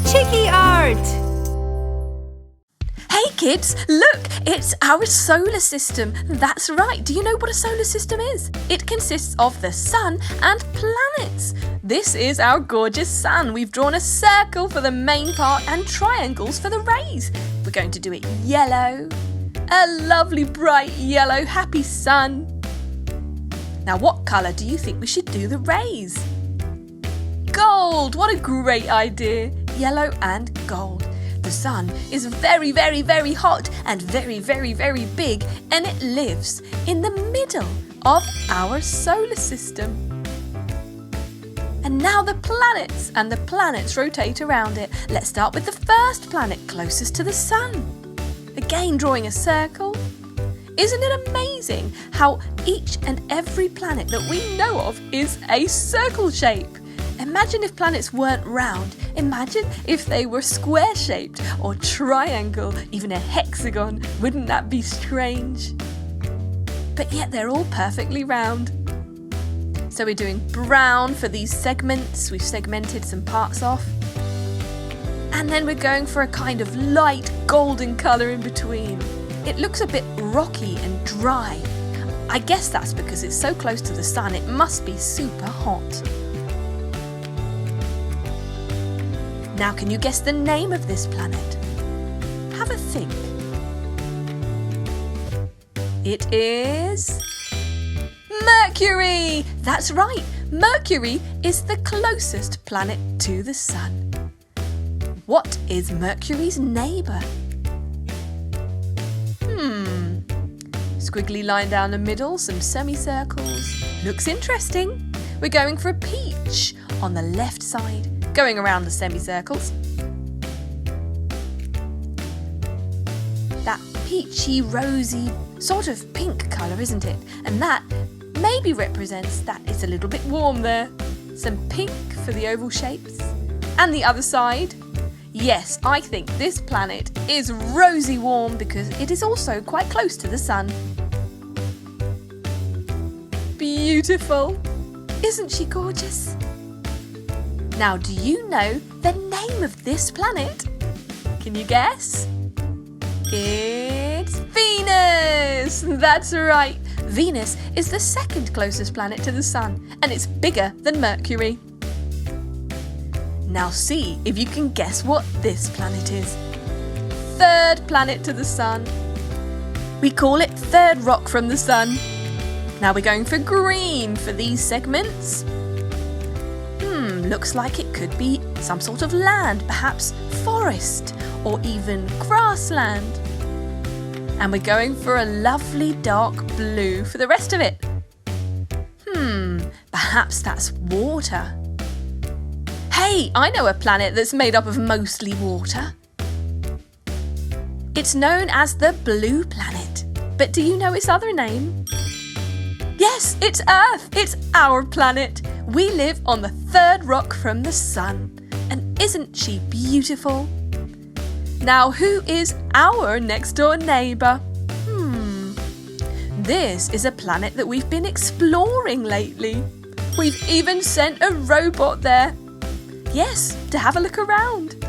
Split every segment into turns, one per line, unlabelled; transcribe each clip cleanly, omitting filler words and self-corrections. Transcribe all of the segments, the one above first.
Cheeky art!
Hey kids, look, it's our solar system. That's right, do you know what a solar system is? It consists of the sun and planets. This is our gorgeous sun. We've drawn a circle for the main part and triangles for the rays. We're going to do it yellow. A lovely bright yellow happy sun. Now what colour do you think we should do the rays? Gold! What a great idea! Yellow and gold. The sun is very, very, very hot and very, very, very big, and it lives in the middle of our solar system. And now the planets, and the planets rotate around it. Let's start with the first planet closest to the sun. Again, drawing a circle. Isn't it amazing how each and every planet that we know of is a circle shape? Imagine if planets weren't round. Imagine if they were square-shaped or triangle, even a hexagon. Wouldn't that be strange? But yet they're all perfectly round. So we're doing brown for these segments. We've segmented some parts off. And then we're going for a kind of light golden colour in between. It looks a bit rocky and dry. I guess that's because it's so close to the sun, it must be super hot. Now can you guess the name of this planet? Have a think. It is Mercury! That's right, Mercury is the closest planet to the sun. What is Mercury's neighbour? Squiggly line down the middle, some semicircles. Looks interesting. We're going for a peach on the left side, going around the semicircles. That peachy, rosy, sort of pink colour, isn't it? And that maybe represents that it's a little bit warm there. Some pink for the oval shapes. And the other side. Yes, I think this planet is rosy warm because it is also quite close to the sun. Beautiful! Isn't she gorgeous? Now, do you know the name of this planet? Can you guess? It's Venus! That's right! Venus is the second closest planet to the sun, and it's bigger than Mercury. Now see if you can guess what this planet is. Third planet to the sun. We call it third rock from the sun. Now we're going for green for these segments. Looks like it could be some sort of land, perhaps forest or even grassland. And we're going for a lovely dark blue for the rest of it. Perhaps that's water. Hey, I know a planet that's made up of mostly water. It's known as the blue planet. But do you know its other name? Yes, it's Earth. It's our planet. We live on the third rock from the sun. And isn't she beautiful? Now, who is our next door neighbour? This is a planet that we've been exploring lately. We've even sent a robot there. Yes, to have a look around.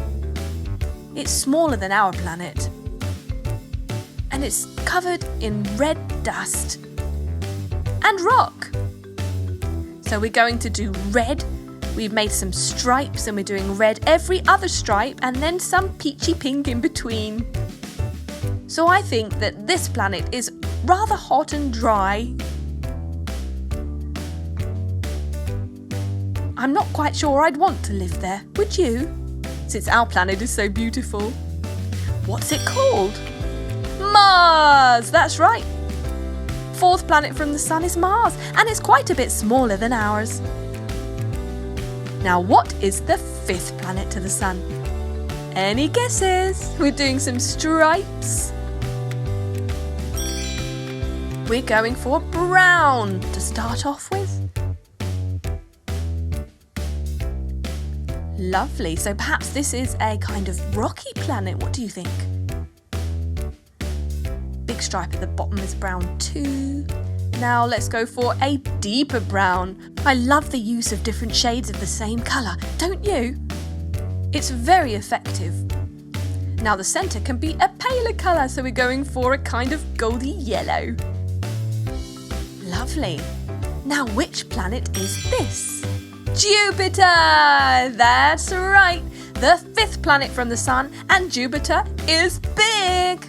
It's smaller than our planet. And it's covered in red dust and rock. So we're going to do red. We've made some stripes and we're doing red every other stripe and then some peachy pink in between. So I think that this planet is rather hot and dry. I'm not quite sure I'd want to live there, would you? Since our planet is so beautiful. What's it called? Mars! That's right. Fourth planet from the sun is Mars, and it's quite a bit smaller than ours. Now, what is the fifth planet to the sun? Any guesses? We're doing some stripes. We're going for brown to start off with. Lovely, so perhaps this is a kind of rocky planet. What do you think? Big stripe at the bottom is brown too. Now let's go for a deeper brown. I love the use of different shades of the same colour, don't you? It's very effective. Now the centre can be a paler colour, so we're going for a kind of goldy yellow. Lovely. Now which planet is this? Jupiter! That's right. The 5th planet from the Sun, and Jupiter is big.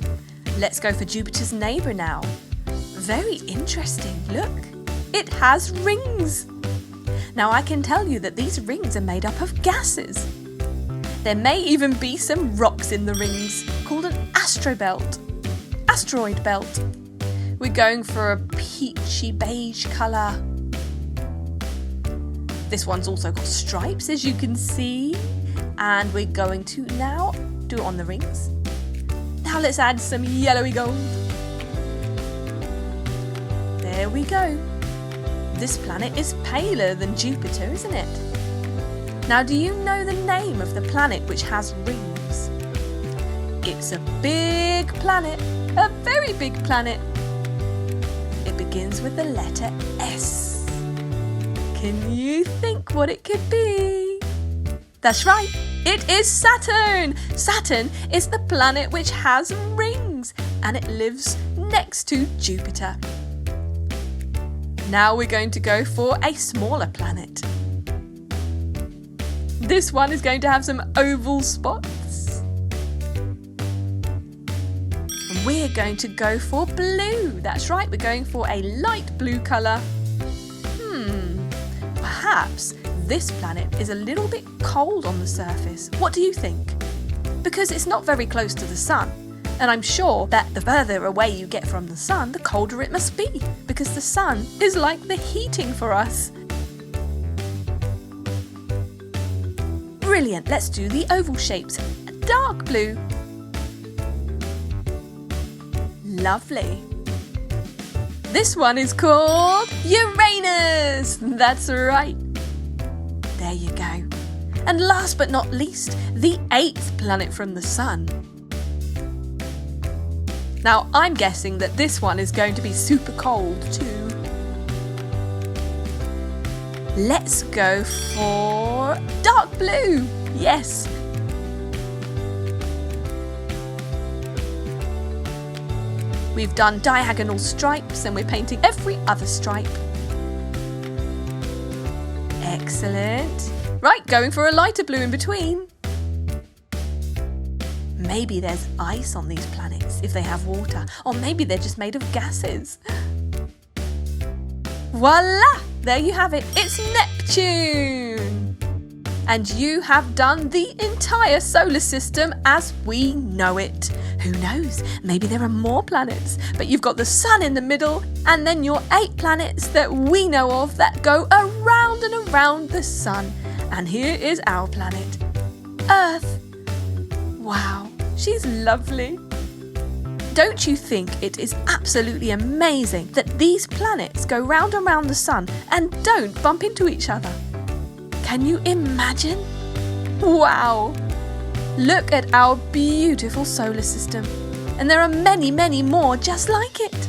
Let's go for Jupiter's neighbour now. Very interesting, look. It has rings. Now I can tell you that these rings are made up of gases. There may even be some rocks in the rings, called an asteroid belt. We're going for a peachy beige colour. This one's also got stripes, as you can see. And we're going to now do it on the rings. Now let's add some yellowy gold. There we go. This planet is paler than Jupiter, isn't it? Now, do you know the name of the planet which has rings? It's a big planet, a very big planet. It begins with the letter S. Can you think what it could be? That's right, it is Saturn. Saturn is the planet which has rings, and it lives next to Jupiter. Now we're going to go for a smaller planet. This one is going to have some oval spots. And we're going to go for blue. That's right, we're going for a light blue colour. Perhaps this planet is a little bit cold on the surface. What do you think? Because it's not very close to the Sun. And I'm sure that the further away you get from the Sun, the colder it must be. Because the Sun is like the heating for us. Brilliant, let's do the oval shapes. A dark blue. Lovely. This one is called Uranus. That's right. There you go. And last but not least, the 8th planet from the Sun. Now, I'm guessing that this one is going to be super cold too. Let's go for dark blue. Yes. We've done diagonal stripes and we're painting every other stripe. Excellent. Right, going for a lighter blue in between. Maybe there's ice on these planets if they have water, or maybe they're just made of gases. Voila! There you have it. It's Neptune! And you have done the entire solar system as we know it. Who knows? Maybe there are more planets, but you've got the Sun in the middle, and then your 8 planets that we know of that go around and around the Sun. And here is our planet, Earth. Wow, she's lovely. Don't you think it is absolutely amazing that these planets go round and round the Sun and don't bump into each other? Can you imagine? Wow! Look at our beautiful solar system. And there are many, many more just like it.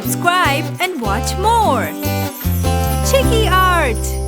subscribe and watch more. Chicky Art!